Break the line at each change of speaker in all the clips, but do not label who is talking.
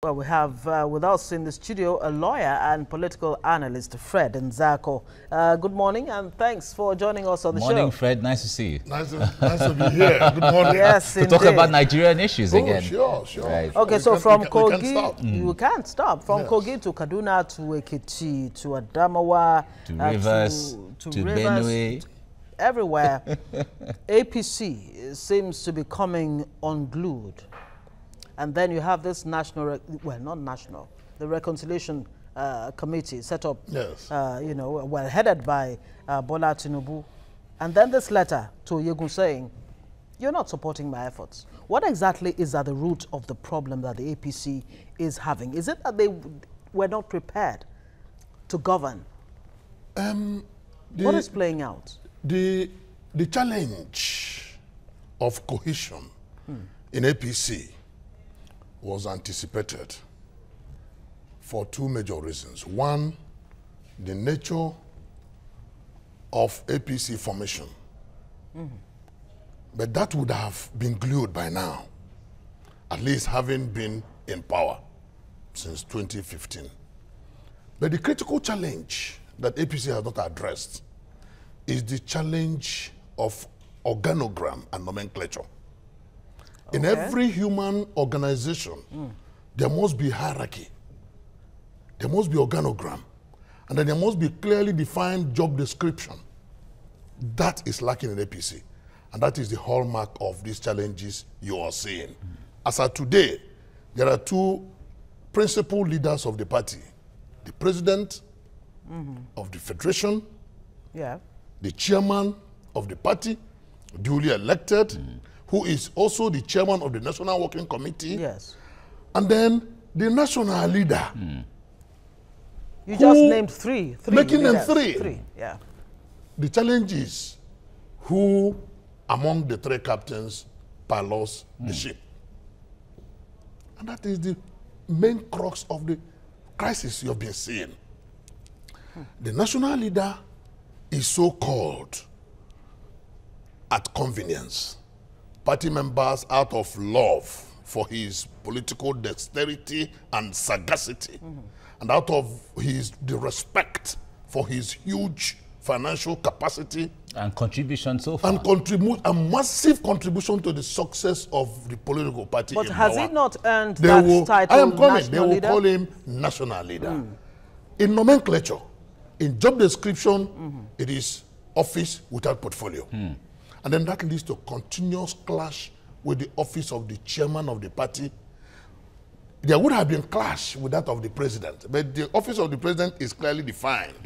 Well, we have with us in the studio a lawyer and political analyst, Fred Nzeakor. Good morning and thanks for joining us on the show.
Morning, Fred. Nice to see you.
Nice to be here. Good morning.
Yes,
to talk about Nigerian issues again.
Sure.
Right.
Okay, so from Kogi,
you
can't stop. From Kogi to Kaduna to Ekiti to Adamawa
To Rivers, to Benue.
Everywhere, APC seems to be coming unglued. And then you have this national, well, not national, the reconciliation committee set up,
Yes.
Well, headed by Bola Tinubu. And then this letter to Yegun saying, you're not supporting my efforts. What exactly is at the root of the problem that the APC is having? Is it that they were not prepared to govern? What is playing out?
The challenge of cohesion in APC was anticipated for two major reasons. One, the nature of APC formation. But that would have been glued by now, at least having been in power since 2015. But the critical challenge that APC has not addressed is the challenge of organogram and nomenclature. In every human organization, there must be hierarchy. There must be organogram. And then there must be clearly defined job description. That is lacking in APC. And that is the hallmark of these challenges you are seeing. As of today, there are two principal leaders of the party. The president of the federation, the chairman of the party, duly elected, who is also the chairman of the National Working Committee.
Yes.
And then the national leader.
You just named three.
Making them
leaders.
three.
Yeah.
The challenge is who among the three captains pilots the ship. And that is the main crux of the crisis you have been seeing. The national leader is so-called at convenience. Party members, out of love for his political dexterity and sagacity, and out of the respect for his huge financial capacity
And contribution so far.
and a massive contribution to the success of the political party.
But
in
has
power,
he not earned that title?
I am coming. They will
leader?
call him national leader. In nomenclature, in job description, it is office without portfolio. And then that leads to continuous clash with the office of the chairman of the party. There would have been clash with that of the president, but the office of the president is clearly defined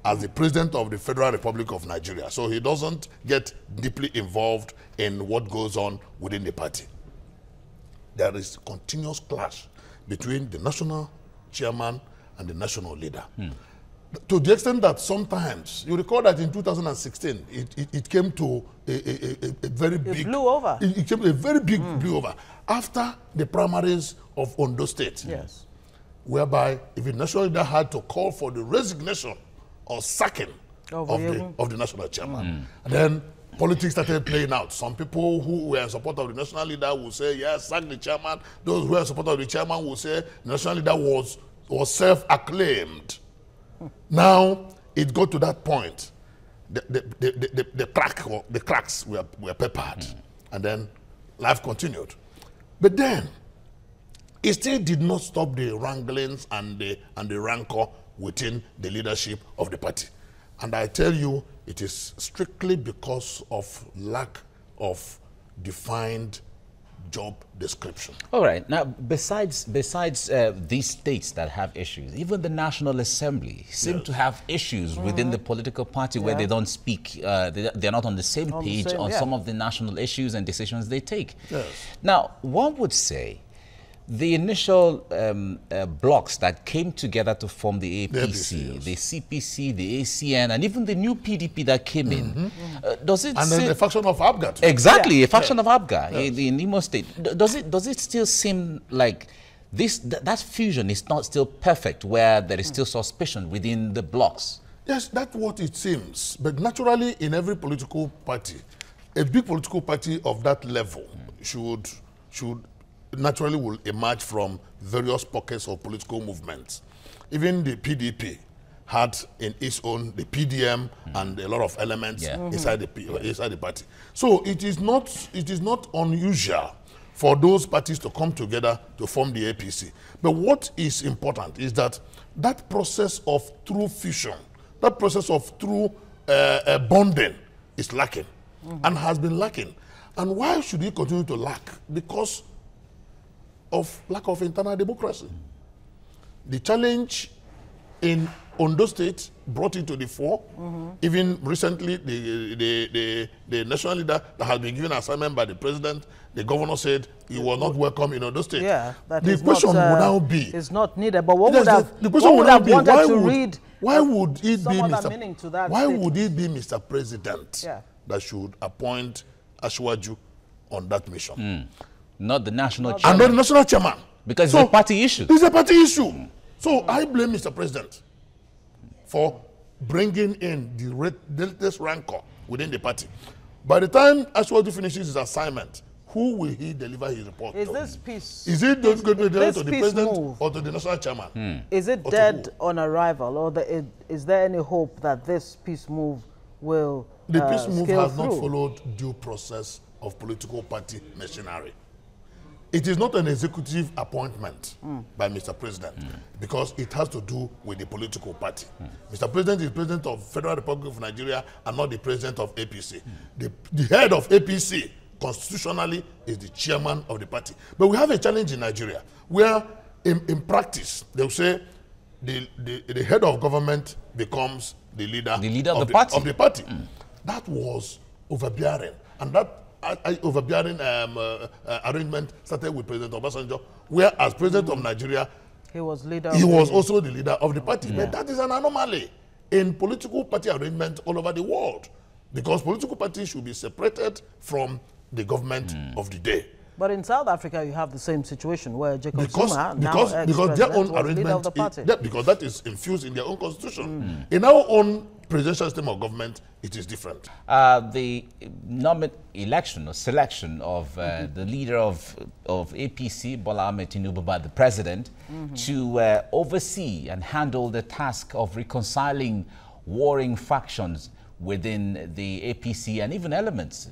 as the president of the Federal Republic of Nigeria. So he doesn't get deeply involved in what goes on within the party. There is continuous clash between the national chairman and the national leader. To the extent that sometimes, you recall that in 2016, it came to a very big...
It blew over.
It came to a very big blew over after the primaries of Ondo State.
Yes.
Whereby if the national leader had to call for the resignation or sacking of the national chairman. And then politics started playing out. Some people who were in support of the national leader will say, yes, sack the chairman. Those who were in support of the chairman will say the national leader was self-acclaimed. Now, it got to that point. The cracks were peppered. And then life continued. But then, it still did not stop the wranglings and the rancor within the leadership of the party. And I tell you, it is strictly because of lack of defined job description.
All right. Now, besides these states that have issues, even the National Assembly seem to have issues within the political party where they don't speak. They're not on the same page on some of the national issues and decisions they take.
Yes.
Now, one would say the initial blocks that came together to form the APC, the CPC, the ACN, and even the new PDP that came in, does it?
And then the faction of Abga too.
Exactly, a faction of Abga in Imo State. Does it still seem like that fusion is not still perfect, where there is still suspicion within the blocks?
Yes, that's what it seems. But naturally, in every political party, a big political party of that level should naturally will emerge from various pockets of political movements. Even the PDP had in its own the PDM and a lot of elements inside the party. So it is not unusual for those parties to come together to form the APC. But what is important is that that process of true fusion, that process of true bonding is lacking and has been lacking. And why should it continue to lack? Because of lack of internal democracy. The challenge in Ondo State brought it to the fore. Even recently, the national leader that has been given an assignment by the president, the governor said he was not welcome in Ondo State.
Yeah, that
the question would now be,
it's not needed. But what would have,
the question
would have wanted to read?
Why would it be
Mr.
President that should appoint Ashwaju on that mission?
Not the national chairman.
And not the national chairman.
Because it's a party issue.
It's a party issue. So I blame Mr. President for bringing in the latest rancor within the party. By the time Ashwaju finishes his assignment, who will he deliver his report to?
This piece...
Is it going to be delivered to the president or to the national chairman?
Is it dead on arrival, or is there any hope that this peace move will
The peace move has not
through?
followed due process of political party machinery. It is not an executive appointment by Mr. President because it has to do with the political party. Mr. President is president of Federal Republic of Nigeria and not the president of APC. The head of APC constitutionally is the chairman of the party. But we have a challenge in Nigeria where in practice they'll say the head of government becomes the leader of the party. That was overbearing, and that overbearing arrangement started with President Obasanjo, where as president of Nigeria,
he was
also the leader of the party. But that is an anomaly in political party arrangement all over the world, because political parties should be separated from the government of the day.
But in South Africa, you have the same situation where Jacob Zuma,
because their own arrangement, because that is infused in their own constitution. In our own presidential system of government, it is different.
The election or selection of the leader of APC, Bola Ahmed Tinubu, by the president to oversee and handle the task of reconciling warring factions within the APC and even elements,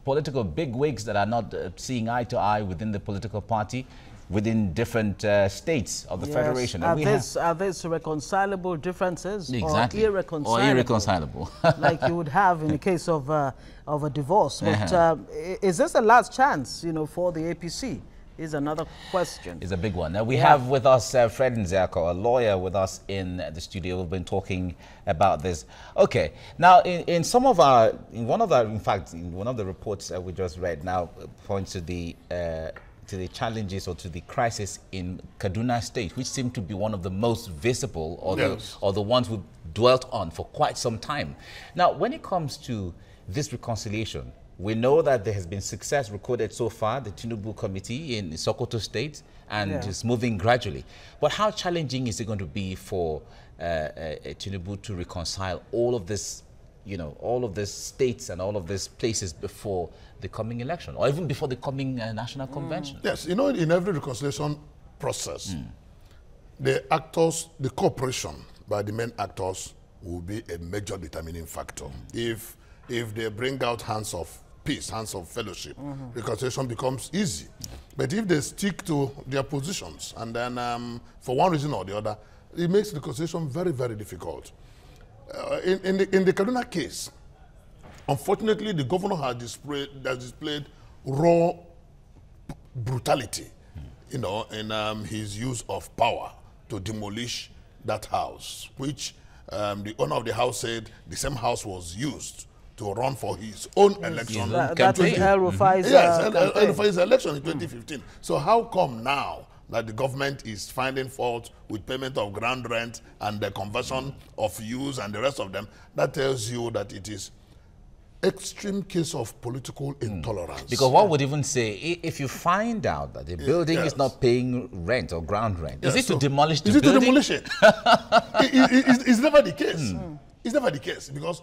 political bigwigs that are not seeing eye to eye within the political party, within different states of the federation.
Are these reconcilable differences or
irreconcilable?
Like you would have in the case of a divorce. But is this a last chance, for the APC? Is another question.
It's a big one. Now we have with us Fred Nzeakor, a lawyer with us in the studio. We've been talking about this. Okay. Now in one of the reports we just read now points to the challenges or to the crisis in Kaduna State, which seem to be one of the most visible or the ones we've dwelt on for quite some time. Now, when it comes to this reconciliation, we know that there has been success recorded so far, the Tinubu Committee in Sokoto State, and it's moving gradually. But how challenging is it going to be for Tinubu to reconcile all of this, all of these states and all of these places before the coming election, or even before the coming national convention?
Yes, in every reconciliation process, the cooperation by the main actors will be a major determining factor. If they bring out hands of peace, hands of fellowship, reconciliation becomes easy. But if they stick to their positions and then for one reason or the other, it makes reconciliation very, very difficult. In the Kaduna case, unfortunately, the governor has displayed raw brutality, in his use of power to demolish that house, which the owner of the house said the same house was used to run for his own election.
That's
El-Rufai's election in 2015. So how come now that the government is finding fault with payment of ground rent and the conversion of use and the rest of them? That tells you that it is extreme case of political intolerance.
Because one would even say, if you find out that the building is not paying rent or ground rent, is it to demolish the building?
Is it to demolish it? It's never the case. It's never the case, because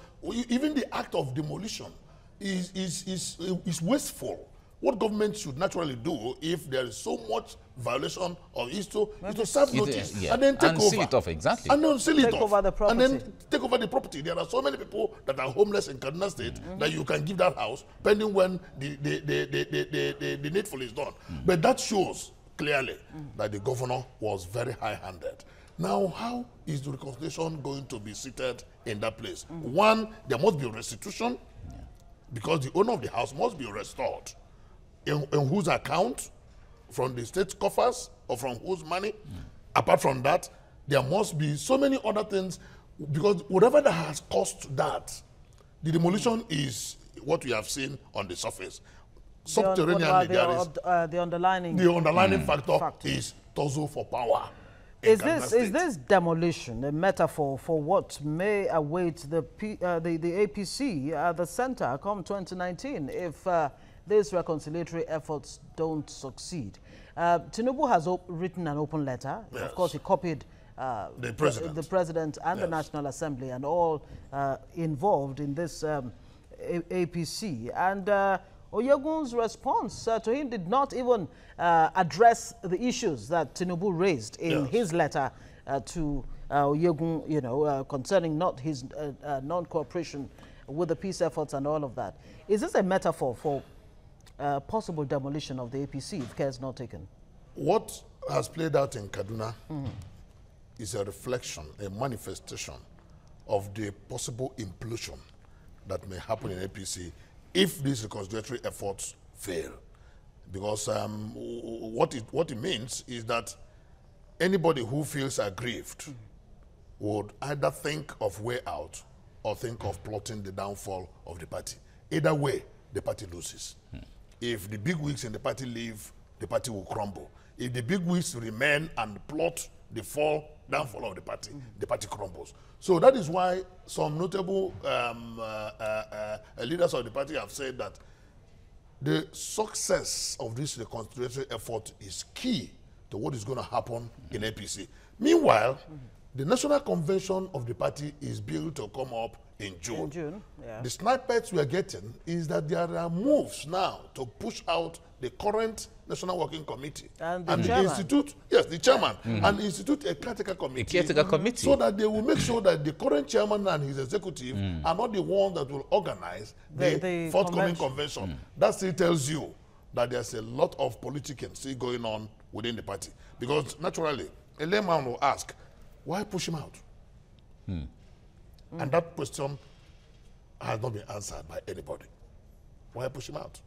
even the act of demolition is wasteful what government should naturally do if there is so much violation of is to serve notice and then take over.
Seal it off, exactly.
And then seal it off.
Take over the property.
And then take over the property. There are so many people that are homeless in Kaduna State that you can give that house pending when the needful is done. But that shows clearly that the governor was very high-handed. Now, how is the reconciliation going to be seated in that place? One, there must be restitution because the owner of the house must be restored. In whose account? From the state coffers or from whose money? Apart from that, there must be so many other things because whatever that has cost that, the demolition is what we have seen on the surface. Subterranean,
the underlining
factor is tussle for power.
Is this demolition a metaphor for what may await the APC at the center come 2019 if these reconciliatory efforts don't succeed? Tinubu has written an open letter. Yes. Of course, he copied the president and the National Assembly and all involved in this APC. And Oyegun's response to him did not even address the issues that Tinubu raised in his letter to Oyegun, concerning not his non-cooperation with the peace efforts and all of that. Is this a metaphor for possible demolition of the APC if care is not taken?
What has played out in Kaduna is a reflection, a manifestation of the possible implosion that may happen in APC if these reconciliatory efforts fail. Because what it means is that anybody who feels aggrieved would either think of way out or think of plotting the downfall of the party. Either way, the party loses. If the big wigs in the party leave, the party will crumble. If the big wigs remain and plot the downfall of the party crumbles. So that is why some notable leaders of the party have said that the success of this reconciliatory effort is key to what is going to happen in APC. Meanwhile, the national convention of the party is built to come up in June. The snippets we are getting is that there are moves now to push out the current National Working Committee
and the
institute, the chairman, and institute a caretaker committee, so that they will make sure that the current chairman and his executive are not the ones that will organize the forthcoming convention. That still tells you that there's a lot of politicking still going on within the party. Because naturally, a layman will ask, why push him out? And that question has not been answered by anybody. Why push him out?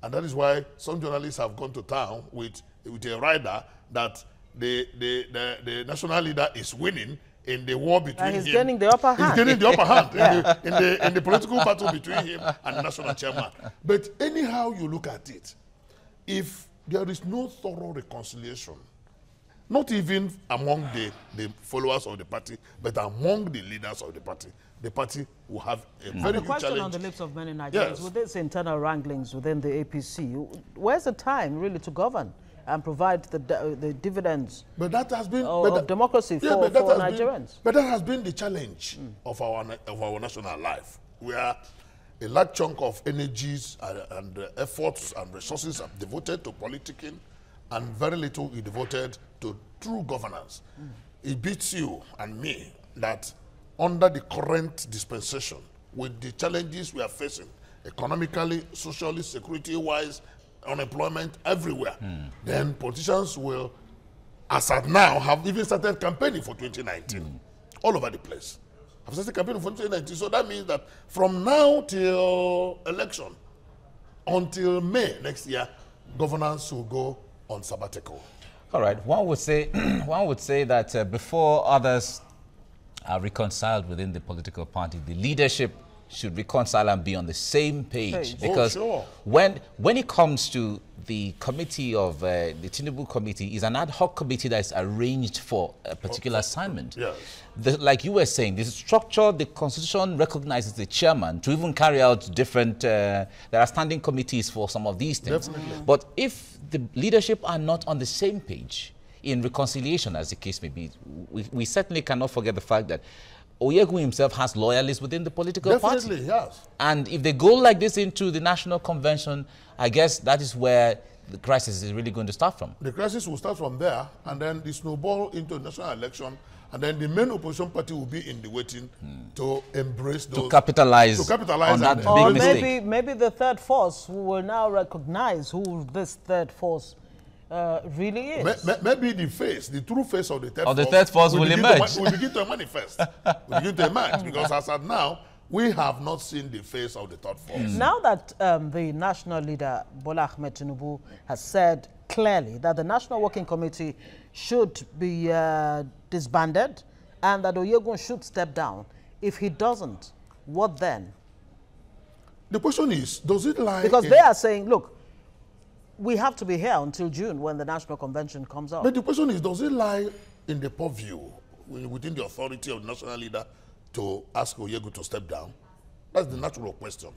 And that is why some journalists have gone to town with a rider that the national leader is winning in the war between him.
He's getting the upper hand.
He's getting the upper hand in the political battle between him and the national chairman. But anyhow you look at it, if there is no thorough reconciliation, not even among the followers of the party, but among the leaders of the party will have a very huge challenge.
The question on the lips of many Nigerians, with these internal wranglings within the APC, where's the time really to govern and provide the dividends of democracy for Nigerians?
But that has been the challenge of our national life, where a large chunk of energies and efforts and resources are devoted to politicking, and very little is devoted to true governance. It beats you and me that under the current dispensation, with the challenges we are facing, economically, socially, security-wise, unemployment everywhere, then politicians will, as at now, have even started campaigning for 2019, all over the place. Have started campaigning for 2019, so that means that from now till election, until May next year, governance will go on sabbatical.
All right. One would say that before others are reconciled within the political party, the leadership should reconcile and be on the same page. Because when it comes to the committee of the Tinubu committee, is an ad hoc committee that is arranged for a particular assignment.
Yes.
Like you were saying, this structure, the constitution recognizes the chairman to even carry out different, there are standing committees for some of these things.
Definitely.
But if the leadership are not on the same page in reconciliation, as the case may be, we certainly cannot forget the fact that Oyegun himself has loyalists within the political party.
Definitely, yes.
And if they go like this into the national convention, I guess that is where the crisis is really going to start from.
The crisis will start from there, and then the snowball into national election, and then the main opposition party will be in the waiting to embrace those.
To capitalize on that big mistake.
Maybe the third force who will now recognize who this third force really is.
Maybe the true face of the third
force will emerge.
Will begin to manifest. Will begin to emerge, because as of now, we have not seen the face of the third force.
Now that the national leader, Bola Ahmed Tinubu, has said clearly that the National Working Committee should be disbanded and that Oyegun should step down, if he doesn't, what then?
The question is, does it lie
Because they are saying, look, we have to be here until June when the National Convention comes out.
But the question is, does it lie in the purview within the authority of the national leader to ask Oyegun to step down? That's the natural question.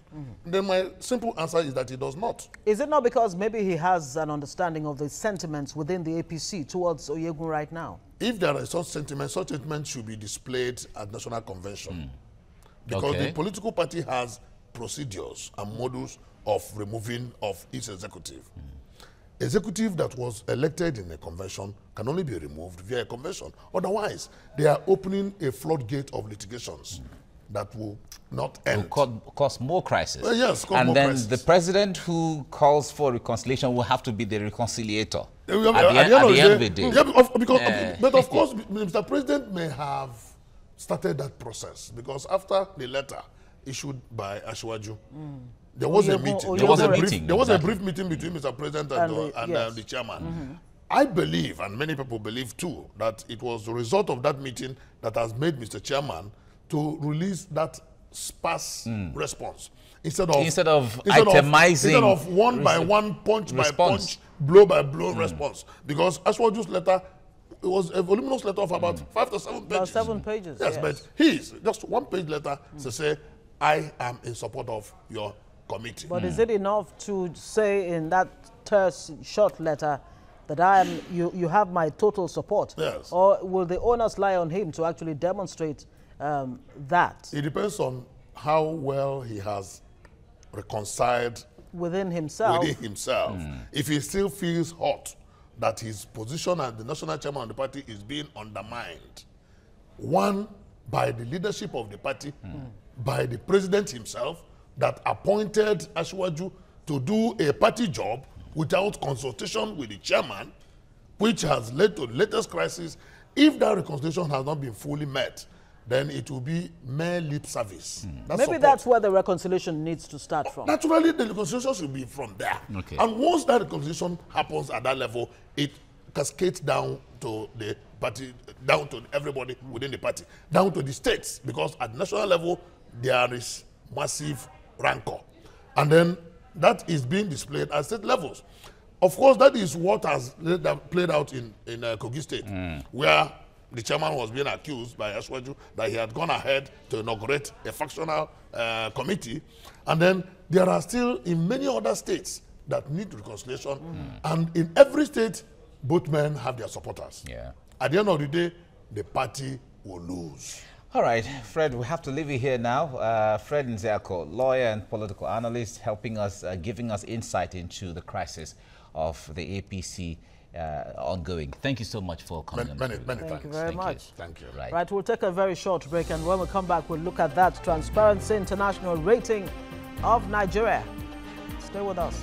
Then my simple answer is that it does not.
Is it not because maybe he has an understanding of the sentiments within the APC towards Oyegun right now?
If there are such sentiments should be displayed at national convention. Because the political party has procedures and models of removing of its executive. Executive that was elected in a convention can only be removed via a convention. Otherwise, they are opening a floodgate of litigations that will not end.
Will cause more crisis.
Yes, cause
and
more
then
crisis.
The president who calls for reconciliation will have to be the reconciliator
At
the end of the day.
Yeah, but of course, Mr. President may have started that process, because after the letter issued by Asiwaju, there was a meeting. There was a brief meeting between Mr. President and the chairman. I believe, and many people believe too, that it was the result of that meeting that has made Mr. Chairman to release that sparse response instead of
itemizing,
instead of one by one, punch by punch, blow by blow response. Because Asiwaju's letter, it was a voluminous letter of about 5 to 7 pages.
About 7 pages.
Yes, but his just 1 page letter to say, I am in support of your committee.
But is it enough to say in that terse, short letter that you have my total support?
Yes.
Or will the onus lie on him to actually demonstrate that?
It depends on how well he has reconciled
within himself.
If he still feels hot that his position as the national chairman of the party is being undermined, one, by the leadership of the party, by the president himself, that appointed Asiwaju to do a party job without consultation with the chairman, which has led to the latest crisis. If that reconciliation has not been fully met, then it will be mere lip service.
Maybe that's where the reconciliation needs to start from.
Naturally, the reconciliation should be from there.
Okay.
And once that reconciliation happens at that level, it cascades down to the party, down to everybody within the party, down to the states, because at national level, there is massive rancor. And then that is being displayed at state levels. Of course, that is what has played out in Kogi State, where the chairman was being accused by Asiwaju that he had gone ahead to inaugurate a factional committee. And then there are still in many other states that need reconciliation. And in every state, both men have their supporters.
Yeah.
At the end of the day, the party will lose.
All right, Fred, we have to leave you here now. Fred Nzeakor, lawyer and political analyst, helping us, giving us insight into the crisis of the APC ongoing. Thank you so much for coming.
Many thanks.
Thank you very much.
Thank you.
Right, we'll take a very short break, and when we come back, we'll look at that Transparency International rating of Nigeria. Stay with us.